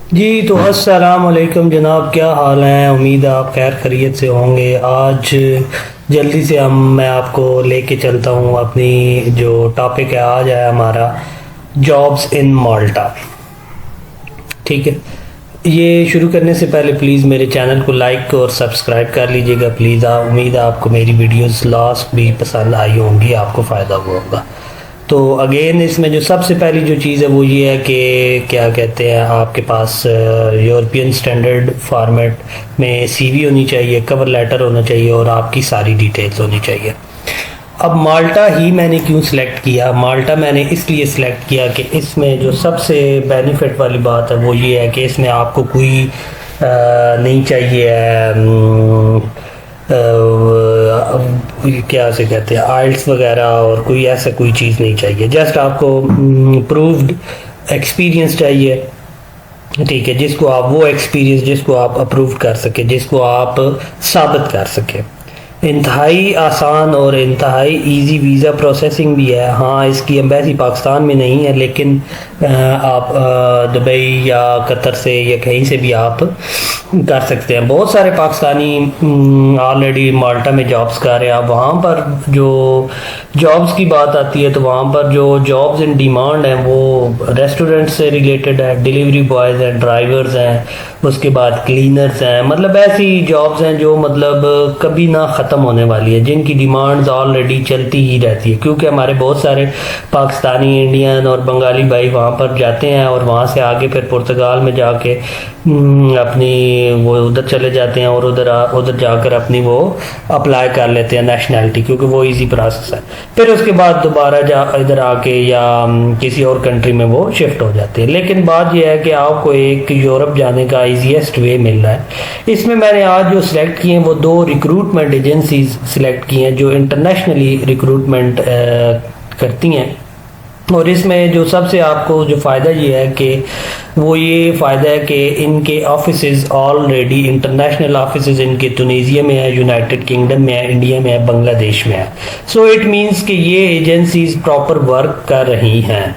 जी तो अस्सलाम वालेकुम जनाब, क्या हाल है। उम्मीद है आप खैर खैरियत से होंगे। आज जल्दी से मैं आपको लेके चलता हूँ। अपनी जो टॉपिक है आज है हमारा जॉब्स इन माल्टा। ठीक है, ये शुरू करने से पहले प्लीज़ मेरे चैनल को लाइक और सब्सक्राइब कर लीजिएगा प्लीज़। उम्मीद है आपको मेरी वीडियोस लास्ट भी पसंद आई होंगी, आपको फ़ायदा हुआ होगा। तो अगेन इसमें जो सबसे पहली जो चीज़ है वो ये है कि क्या कहते हैं, आपके पास यूरोपियन स्टैंडर्ड फॉर्मेट में सीवी होनी चाहिए, कवर लेटर होना चाहिए और आपकी सारी डिटेल्स होनी चाहिए। अब माल्टा ही मैंने क्यों सिलेक्ट किया? माल्टा मैंने इसलिए सिलेक्ट किया कि इसमें जो सबसे बेनिफिट वाली बात है वो ये है कि इसमें आपको कोई नहीं चाहिए क्या से कहते हैं आइल्स वगैरह, और कोई ऐसा कोई चीज़ नहीं चाहिए। जस्ट आपको प्रूव्ड एक्सपीरियंस चाहिए। ठीक है, जिसको आप वो एक्सपीरियंस जिसको आप अप्रूव कर सके, जिसको आप साबित कर सके। इंतहाई आसान और इंतहाई इजी वीज़ा प्रोसेसिंग भी है। हाँ, इसकी एम्बेसी पाकिस्तान में नहीं है, लेकिन आप दुबई या कतर से या कहीं से भी आप कर सकते हैं। बहुत सारे पाकिस्तानी ऑलरेडी माल्टा में जॉब्स कर रहे हैं। अब वहाँ पर जो जॉब्स की बात आती है तो वहाँ पर जो जॉब्स इन डिमांड हैं वो रेस्टोरेंट से रिलेटेड है, डिलीवरी बॉयज़ हैं, ड्राइवर्स हैं, उसके बाद क्लीनर्स हैं। मतलब ऐसी जॉब्स हैं जो मतलब कभी ना ख़त्म होने वाली है, जिनकी डिमांड्स ऑलरेडी चलती ही रहती है। क्योंकि हमारे बहुत सारे पाकिस्तानी, इंडियन और बंगाली भाई वहाँ पर जाते हैं और वहाँ से आगे फिर पुर्तगाल में जाके अपनी वो उधर चले जाते हैं और उधर जाकर अपनी वो अप्लाई कर लेते हैं नेशनैलिटी, क्योंकि वो इजी प्रोसेस है। फिर उसके बाद दोबारा इधर आके या किसी और कंट्री में वो शिफ्ट हो जाते हैं। लेकिन बात यह है कि आपको एक यूरोप जाने का ईजीएस्ट वे मिल रहा है। इसमें मैंने आज जो सिलेक्ट किए हैं वो दो रिक्रूटमेंट एजेंसीज सिलेक्ट की हैं जो इंटरनेशनली रिक्रूटमेंट करती हैं। और इसमें जो सबसे आपको जो फ़ायदा ये है कि वो ये फ़ायदा है कि इनके ऑफिसेज ऑलरेडी इंटरनेशनल ऑफिसेज इनके तुनीसिया में है, यूनाइटेड किंगडम में है, इंडिया में है, बांग्लादेश में है। सो इट मींस कि ये एजेंसीज प्रॉपर वर्क कर रही हैं।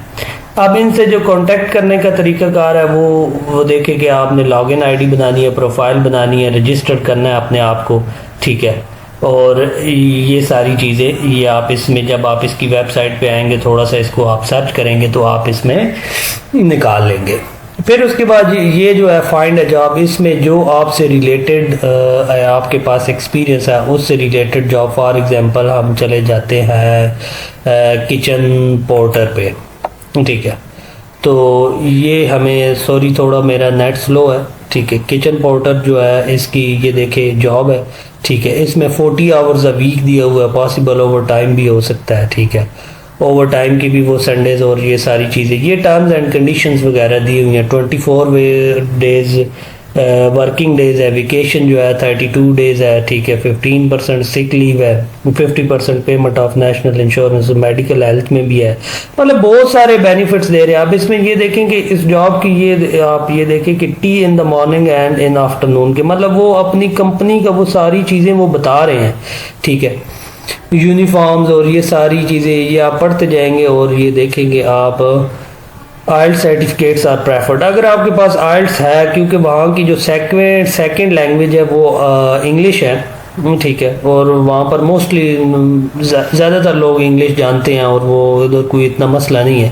अब इनसे जो कांटेक्ट करने का तरीकाकार है वो देखें कि आपने लॉगिन आईडी बनानी है, प्रोफाइल बनानी है, रजिस्टर करना है अपने आप को। ठीक है, और ये सारी चीज़ें ये आप इसमें जब आप इसकी वेबसाइट पे आएंगे, थोड़ा सा इसको आप सर्च करेंगे तो आप इसमें निकाल लेंगे। फिर उसके बाद ये जो है फाइंड अ जॉब, इसमें जो आपसे रिलेटेड आपके पास एक्सपीरियंस है उससे रिलेटेड जॉब। फॉर एग्जांपल हम चले जाते हैं किचन पोर्टर पे। ठीक है, तो ये हमें सॉरी थोड़ा मेरा नेट स्लो है। ठीक है, किचन पोर्टर जो है इसकी ये देखे जॉब है। ठीक है, इसमें 40 आवर्स अ वीक दिया हुआ है, पॉसिबल ओवर टाइम भी हो सकता है। ठीक है, ओवर टाइम की भी वो संडेज और ये सारी चीज़ें, ये टर्म्स एंड कंडीशंस वगैरह दी हुई हैं। 24 डेज वर्किंग डेज है, वेकेशन जो है 32 डेज है। ठीक है, 15% सिक लीव है, 50% payment of national insurance, medical health में भी है। मतलब बहुत सारे बेनिफिट्स दे रहे हैं। आप इसमें ये देखें कि इस जॉब की ये आप ये देखें कि T in the morning and in afternoon के, मतलब वो अपनी कंपनी का वो सारी चीज़ें वो बता रहे हैं। ठीक है, यूनिफॉर्म्स और ये सारी चीज़ें ये आप पढ़ते जाएंगे और ये देखेंगे आप आइल्स सर्टिफिकेट्स आर प्रेफर्ड। अगर आपके पास आइल्स है, क्योंकि वहाँ की जो सेकंड लैंग्वेज है वो इंग्लिश है। ठीक है, और वहाँ पर मोस्टली ज़्यादातर लोग इंग्लिश जानते हैं और वो इधर कोई इतना मसला नहीं है।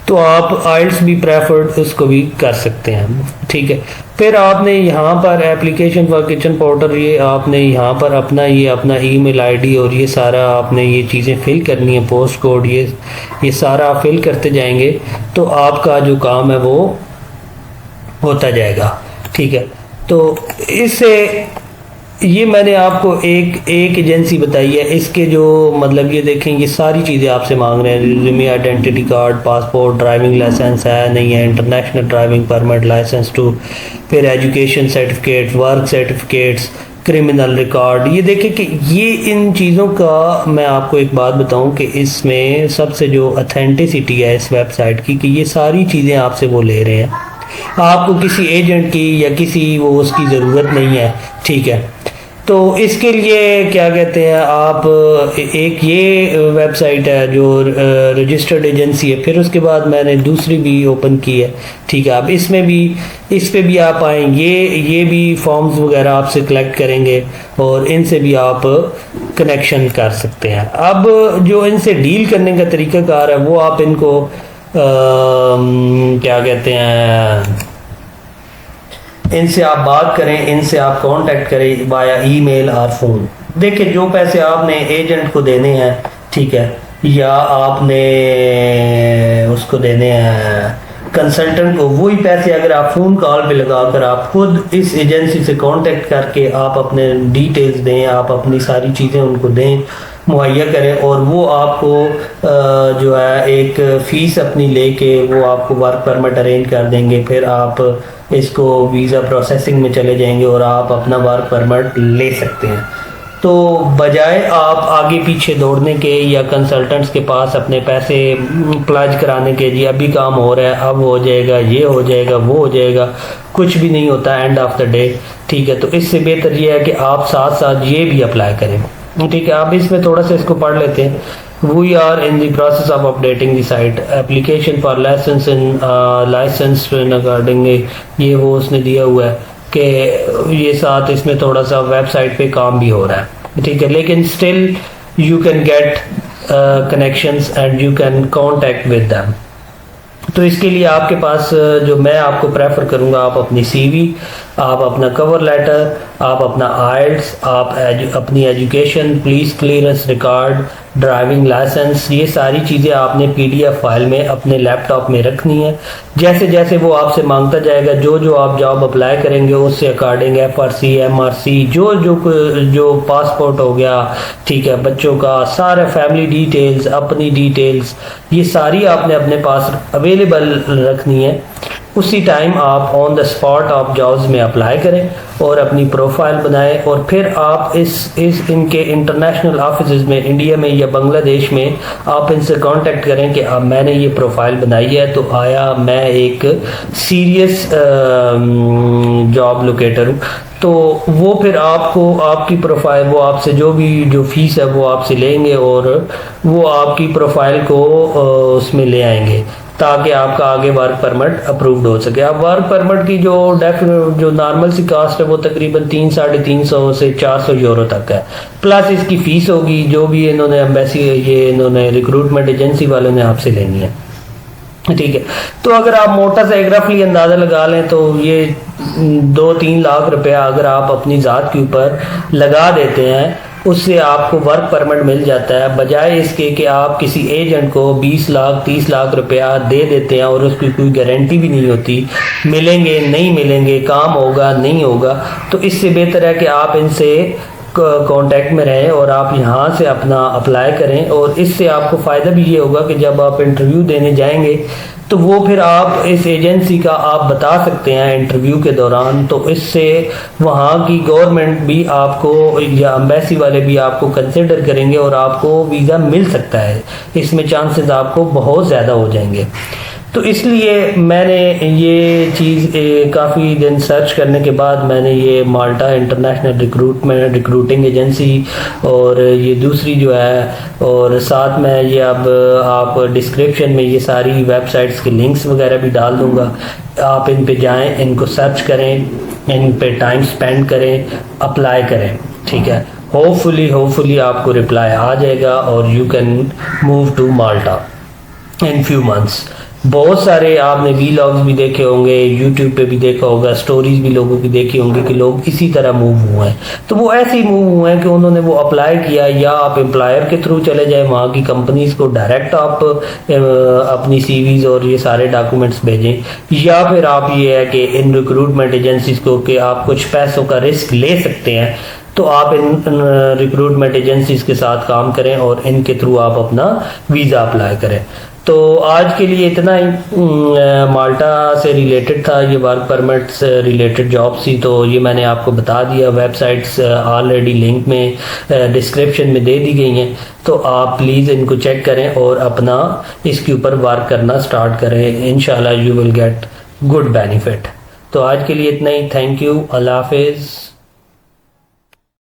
तो आप आइल्स भी प्रेफर्ड उसको भी कर सकते हैं। ठीक है, फिर आपने यहाँ पर एप्लीकेशन फॉर किचन पोर्टर, ये आपने यहाँ पर अपना ईमेल आईडी और ये सारा आपने ये चीज़ें फिल करनी है, पोस्ट कोड ये सारा आप फिल करते जाएंगे तो आपका जो काम है वो होता जाएगा। ठीक है, तो इससे ये मैंने आपको एक एजेंसी बताई है। इसके जो मतलब ये देखें ये सारी चीज़ें आपसे मांग रहे हैं, resume, identity card, passport, driving licence है नहीं है, international driving permit, licence too, फिर education certificate, work certificates, criminal record. ये देखें कि ये इन चीज़ों का मैं आपको एक बात बताऊं कि इसमें सबसे जो अथेंटिसिटी है इस वेबसाइट की कि ये सारी चीज़ें आपसे वो ले रहे हैं। आपको किसी एजेंट की या किसी वो उसकी ज़रूरत नहीं है। ठीक है, तो इसके लिए क्या कहते हैं आप एक ये वेबसाइट है जो रजिस्टर्ड एजेंसी है। फिर उसके बाद मैंने दूसरी भी ओपन की है। ठीक है, आप इसमें भी इस पे भी आप आएँ, ये भी फॉर्म्स वगैरह आपसे कलेक्ट करेंगे और इनसे भी आप कनेक्शन कर सकते हैं। अब जो इनसे डील करने का तरीकाकार है वो आप इनको क्या कहते हैं, इनसे आप बात करें, इनसे आप कांटेक्ट करें वाया ईमेल और फ़ोन। देखिए जो पैसे आपने एजेंट को देने हैं, ठीक है, या आपने उसको देने हैं कंसल्टेंट को, वही पैसे अगर आप फ़ोन कॉल पे लगाकर आप खुद इस एजेंसी से कांटेक्ट करके आप अपने डिटेल्स दें, आप अपनी सारी चीज़ें उनको दें, मुहैया करें, और वो आपको जो है एक फ़ीस अपनी लेके वो आपको वर्क परमिट अरेंज कर देंगे। फिर आप इसको वीज़ा प्रोसेसिंग में चले जाएंगे और आप अपना वर्क परमिट ले सकते हैं। तो बजाय आप आगे पीछे दौड़ने के या कंसल्टेंट्स के पास अपने पैसे प्लाज कराने के, जी अभी काम हो रहा है, अब हो जाएगा, ये हो जाएगा, वो हो जाएगा, कुछ भी नहीं होता एंड ऑफ द डे, ठीक है। तो इससे बेहतर ये है कि आप साथ साथ ये भी अप्लाई करें, ठीक है। आप इसमें थोड़ा सा इसको पढ़ लेते हैं। We are in the process of updating the site. Application for license and license regarding ये वो उसने दिया हुआ है कि ये साथ इसमें थोड़ा सा वेबसाइट पे काम भी हो रहा है, ठीक है। लेकिन still you can get connections and you can contact with them. तो इसके लिए आपके पास जो मैं आपको प्रेफर करूंगा, आप अपनी सीवी, आप अपना कवर लेटर, आप अपना आइल्स, आप अपनी education, police clearance record, driving licence, ये सारी चीज़ें आपने पीडीएफ फाइल में अपने लैपटॉप में रखनी है। जैसे जैसे वो आपसे मांगता जाएगा, जो जो आप जॉब अप्लाई करेंगे उससे अकॉर्डिंग एफआरसी, एमआरसी, जो पासपोर्ट हो गया, ठीक है, बच्चों का सारा फैमिली डिटेल्स, अपनी डिटेल्स, ये सारी आपने अपने पास अवेलेबल रखनी है। उसी टाइम आप ऑन द स्पॉट आप जॉब्स में अप्लाई करें और अपनी प्रोफाइल बनाएं, और फिर आप इस इनके इंटरनेशनल ऑफिस में इंडिया में या बांग्लादेश में आप इनसे कांटेक्ट करें कि अब मैंने ये प्रोफाइल बनाई है, तो आया मैं एक सीरियस जॉब लोकेटर हूँ, तो वो फिर आपको आपकी प्रोफाइल, वो आपसे जो फीस है वो आपसे लेंगे और वो आपकी प्रोफाइल को उसमें ले आएंगे ताकि आपका आगे वर्क परमिट अप्रूव्ड हो सके। अब वर्क परमिट की जो नॉर्मल सी कास्ट है वो तकरीबन 300-350 से 400 यूरो तक है, प्लस इसकी फीस होगी जो भी इन्होंने एम्बेसी, ये इन्होंने रिक्रूटमेंट एजेंसी वालों ने आपसे लेनी है, ठीक है। तो अगर आप मोटा सा एक रफली अंदाजा लगा लें तो ये 2-3 लाख रुपया अगर आप अपनी ज़ात के ऊपर लगा देते हैं, उससे आपको वर्क परमिट मिल जाता है, बजाय इसके कि आप किसी एजेंट को 20 लाख 30 लाख रुपया दे देते हैं और उसकी कोई गारंटी भी नहीं होती, मिलेंगे नहीं मिलेंगे, काम होगा नहीं होगा। तो इससे बेहतर है कि आप इनसे कांटेक्ट में रहें और आप यहाँ से अपना अप्लाई करें, और इससे आपको फ़ायदा भी ये होगा कि जब आप इंटरव्यू देने जाएंगे तो वो फिर आप इस एजेंसी का आप बता सकते हैं इंटरव्यू के दौरान, तो इससे वहाँ की गवर्नमेंट भी आपको या एम्बेसी वाले भी आपको कंसिडर करेंगे और आपको वीज़ा मिल सकता है। इसमें चांसेस आपको बहुत ज़्यादा हो जाएंगे। तो इसलिए मैंने ये चीज़ काफ़ी दिन सर्च करने के बाद मैंने ये माल्टा इंटरनेशनल रिक्रूटिंग एजेंसी और ये दूसरी जो है, और साथ में ये अब आप डिस्क्रिप्शन में ये सारी वेबसाइट्स के लिंक्स वगैरह भी डाल दूंगा, आप इन पे जाएं, इनको सर्च करें, इन पे टाइम स्पेंड करें, अप्लाई करें, ठीक है। होपफुली आपको रिप्लाई आ जाएगा और you can move to Malta in few months. बहुत सारे आपने वीलॉग्स भी देखे होंगे, यूट्यूब पे भी देखा होगा, स्टोरीज भी लोगों की देखी होंगी कि लोग इसी तरह मूव हुए हैं। तो वो ऐसे ही मूव हुए हैं कि उन्होंने वो अप्लाई किया, या आप एम्प्लॉयर के थ्रू चले जाएं, वहाँ की कंपनीज को डायरेक्ट आप अपनी सीवीज और ये सारे डॉक्यूमेंट्स भेजें, या फिर आप ये है कि इन रिक्रूटमेंट एजेंसीज को कि आप कुछ पैसों का रिस्क ले सकते हैं, तो आप इन रिक्रूटमेंट एजेंसीज के साथ काम करें और इनके थ्रू आप अपना वीज़ा अप्लाई करें। तो आज के लिए इतना ही माल्टा से रिलेटेड था, ये वर्क परमिट से रिलेटेड जॉब थी, तो ये मैंने आपको बता दिया। वेबसाइट्स ऑलरेडी लिंक में डिस्क्रिप्शन में दे दी गई हैं, तो आप प्लीज़ इनको चेक करें और अपना इसके ऊपर वर्क करना स्टार्ट करें। इंशाल्लाह you will get good benefit. तो आज के लिए इतना ही। Thank you. अल्लाह हाफिज़।